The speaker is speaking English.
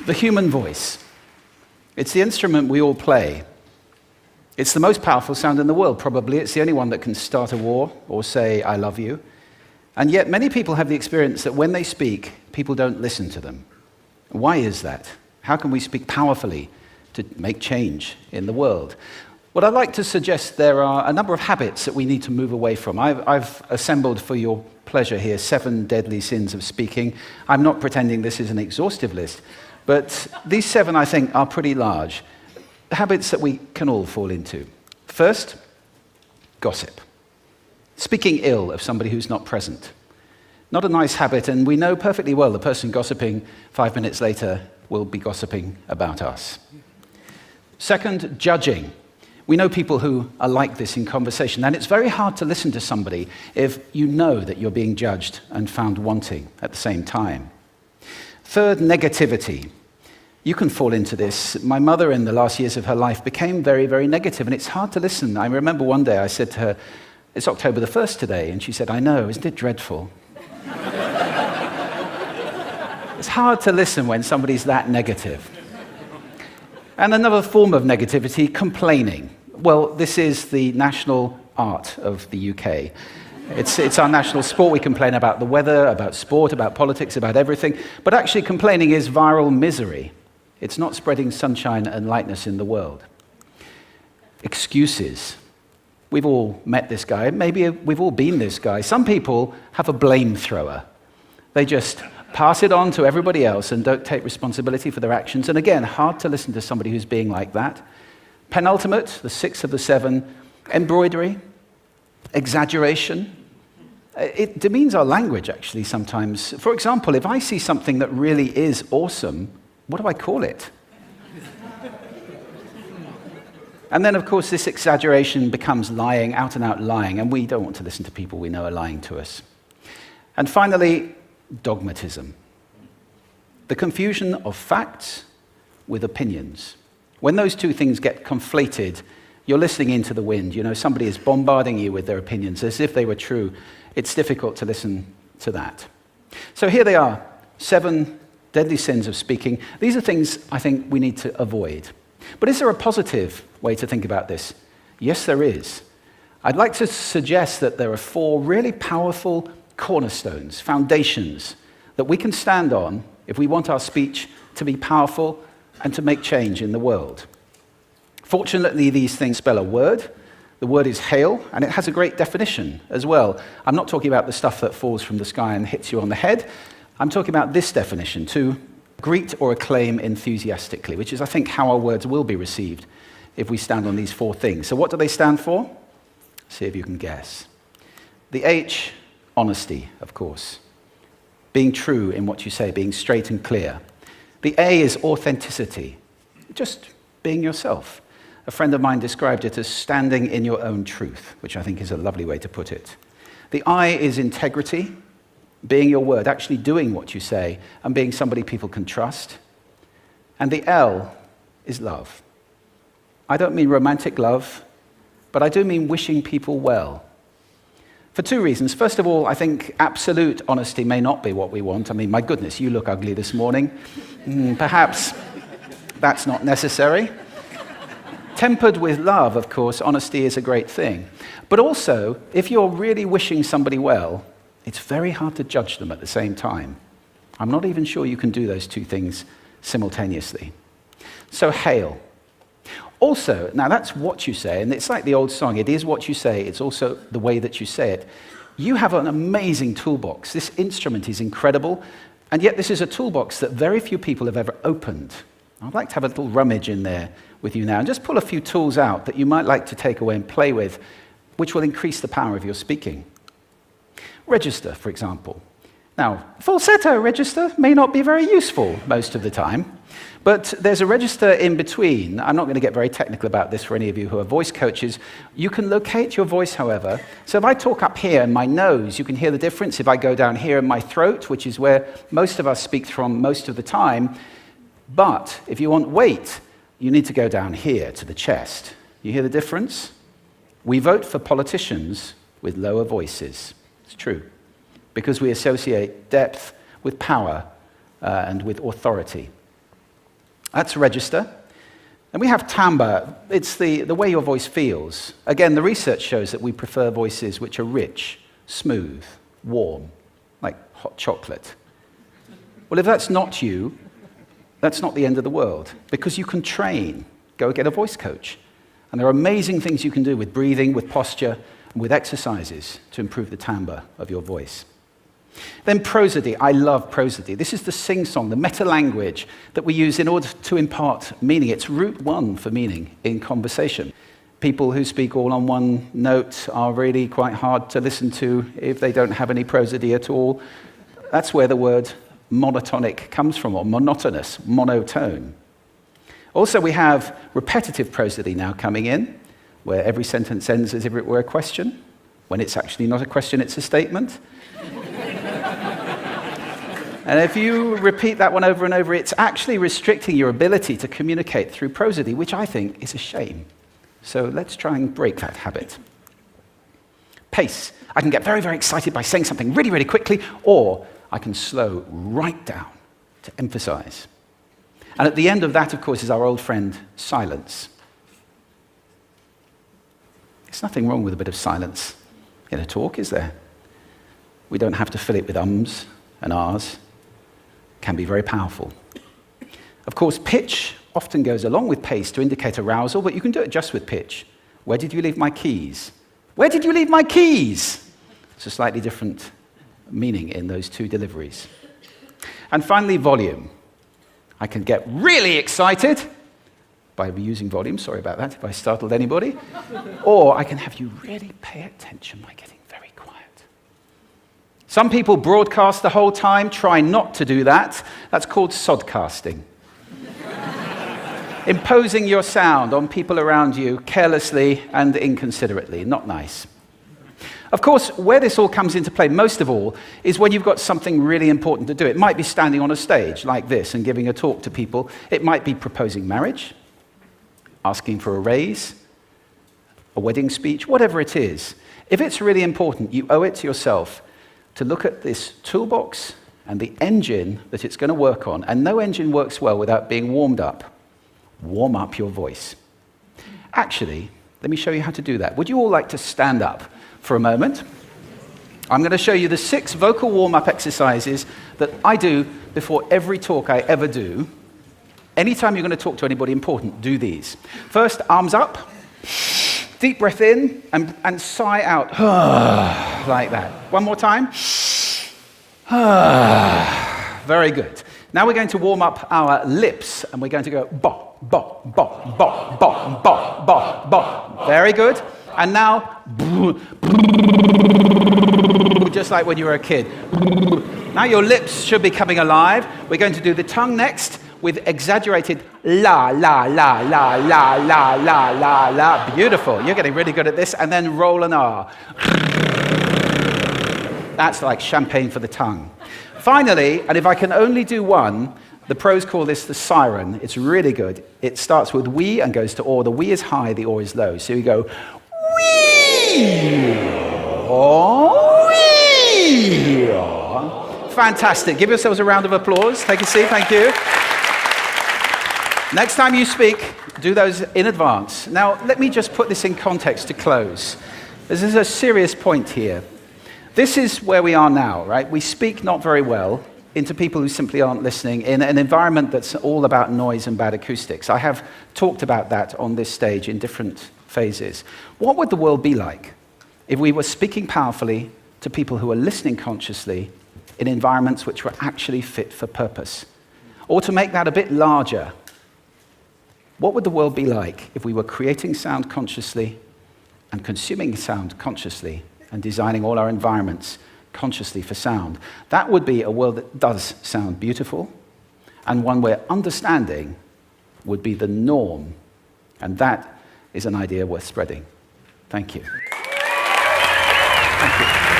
The human voice. It's the instrument we all play. It's the most powerful sound in the world, probably. It's the only one that can start a war or say, I love you. And yet many people have the experience that when they speak, people don't listen to them. Why is that? How can we speak powerfully to make change in the world? Well, I'd like to suggest there are a number of habits that we need to move away from. I've assembled for your pleasure here 7 deadly sins of speaking. I'm not pretending this is an exhaustive list, but these 7, I think, are pretty large. Habits that we can all fall into. First, gossip. Speaking ill of somebody who's not present. Not a nice habit, and we know perfectly well the person gossiping 5 minutes later will be gossiping about us. Second, judging. We know people who are like this in conversation, and it's very hard to listen to somebody if you know that you're being judged and found wanting at the same time. Third, negativity. You can fall into this. My mother, in the last years of her life, became very, very negative, and it's hard to listen. I remember one day I said to her, it's October the 1st today, and she said, I know, isn't it dreadful? It's hard to listen when somebody's that negative. And another form of negativity, complaining. Well, this is the national art of the UK. It's our national sport. We complain about the weather, about sport, about politics, about everything. But actually, complaining is viral misery. It's not spreading sunshine and lightness in the world. Excuses. We've all met this guy. Maybe we've all been this guy. Some people have a blame thrower. They just pass it on to everybody else and don't take responsibility for their actions. And again, hard to listen to somebody who's being like that. Penultimate, the 6th of the 7, embroidery, exaggeration. It demeans our language, actually, sometimes. For example, if I see something that really is awesome, what do I call it? And then, of course, this exaggeration becomes lying, out and out lying, and we don't want to listen to people we know are lying to us. And finally, dogmatism. The confusion of facts with opinions. When those two things get conflated, you're listening into the wind. You know, somebody is bombarding you with their opinions as if they were true. It's difficult to listen to that. So here they are, 7 deadly sins of speaking. These are things I think we need to avoid. But is there a positive way to think about this? Yes, there is. I'd like to suggest that there are 4 really powerful cornerstones, foundations, that we can stand on if we want our speech to be powerful and to make change in the world. Fortunately, these things spell a word. The word is hail, and it has a great definition as well. I'm not talking about the stuff that falls from the sky and hits you on the head. I'm talking about this definition, to greet or acclaim enthusiastically, which is, I think, how our words will be received if we stand on these 4 things. So what do they stand for? See if you can guess. The H, honesty, of course. Being true in what you say, being straight and clear. The A is authenticity, just being yourself. A friend of mine described it as standing in your own truth, which I think is a lovely way to put it. The I is integrity, being your word, actually doing what you say, and being somebody people can trust. And the L is love. I don't mean romantic love, but I do mean wishing people well. For 2 reasons. First of all, I think absolute honesty may not be what we want. I mean, my goodness, you look ugly this morning. Perhaps that's not necessary. Tempered with love, of course, honesty is a great thing. But also, if you're really wishing somebody well, it's very hard to judge them at the same time. I'm not even sure you can do those 2 things simultaneously. So, hail. Also, now that's what you say, and it's like the old song, it is what you say, it's also the way that you say it. You have an amazing toolbox. This instrument is incredible, and yet this is a toolbox that very few people have ever opened. I'd like to have a little rummage in there with you now, and just pull a few tools out that you might like to take away and play with, which will increase the power of your speaking. Register, for example. Now, falsetto register may not be very useful most of the time, but there's a register in between. I'm not going to get very technical about this for any of you who are voice coaches. You can locate your voice, however. So if I talk up here in my nose, you can hear the difference. If I go down here in my throat, which is where most of us speak from most of the time, but if you want weight, you need to go down here to the chest. You hear the difference? We vote for politicians with lower voices. It's true, because we associate depth with power and with authority. That's register. And we have timbre. It's the way your voice feels. Again, the research shows that we prefer voices which are rich, smooth, warm, like hot chocolate. Well, if that's not you, that's not the end of the world, because you can train. Go get a voice coach. And there are amazing things you can do with breathing, with posture, and with exercises to improve the timbre of your voice. Then prosody. I love prosody. This is the sing-song, the meta-language that we use in order to impart meaning. It's route one for meaning in conversation. People who speak all on one note are really quite hard to listen to if they don't have any prosody at all. That's where the word monotonic comes from, or monotonous, monotone. Also, we have repetitive prosody now coming in, where every sentence ends as if it were a question, when it's actually not a question, it's a statement. And if you repeat that one over and over, it's actually restricting your ability to communicate through prosody, which I think is a shame. So let's try and break that habit. Pace. I can get very, very excited by saying something really, really quickly, or I can slow right down to emphasize. And at the end of that, of course, is our old friend, silence. There's nothing wrong with a bit of silence in a talk, is there? We don't have to fill it with ums and ahs. It can be very powerful. Of course, pitch often goes along with pace to indicate arousal, but you can do it just with pitch. Where did you leave my keys? Where did you leave my keys? It's a slightly different meaning in those two deliveries. And finally, volume. I can get really excited by using volume, sorry about that if I startled anybody, or I can have you really pay attention by getting very quiet. Some people broadcast the whole time, try not to do that. That's called sodcasting. Imposing your sound on people around you carelessly and inconsiderately, not nice. Of course, where this all comes into play most of all is when you've got something really important to do. It might be standing on a stage like this and giving a talk to people. It might be proposing marriage, asking for a raise, a wedding speech, whatever it is. If it's really important, you owe it to yourself to look at this toolbox and the engine that it's going to work on. And no engine works well without being warmed up. Warm up your voice. Actually, let me show you how to do that. Would you all like to stand up for a moment? I'm going to show you the 6 vocal warm-up exercises that I do before every talk I ever do. Anytime you're going to talk to anybody important, do these. First, arms up, deep breath in, and sigh out, like that. One more time. Very good. Now we're going to warm up our lips, and we're going to go bop, bop, bop, bop, bop, bop, bop, bop. Very good. And now, just like when you were a kid. Now your lips should be coming alive. We're going to do the tongue next with exaggerated la, la, la, la, la, la, la, la, la. Beautiful. You're getting really good at this. And then roll an R. That's like champagne for the tongue. Finally, and if I can only do one, the pros call this the siren. It's really good. It starts with we and goes to or. The we is high, the or is low. So you go wee, or, wee. Fantastic. Give yourselves a round of applause. Take a seat. Thank you. Next time you speak, do those in advance. Now, let me just put this in context to close. This is a serious point here. This is where we are now, right? We speak not very well into people who simply aren't listening in an environment that's all about noise and bad acoustics. I have talked about that on this stage in different phases. What would the world be like if we were speaking powerfully to people who are listening consciously in environments which were actually fit for purpose? Or to make that a bit larger, what would the world be like if we were creating sound consciously and consuming sound consciously and designing all our environments consciously for sound? That would be a world that does sound beautiful, and one where understanding would be the norm. And that is an idea worth spreading. Thank you. Thank you.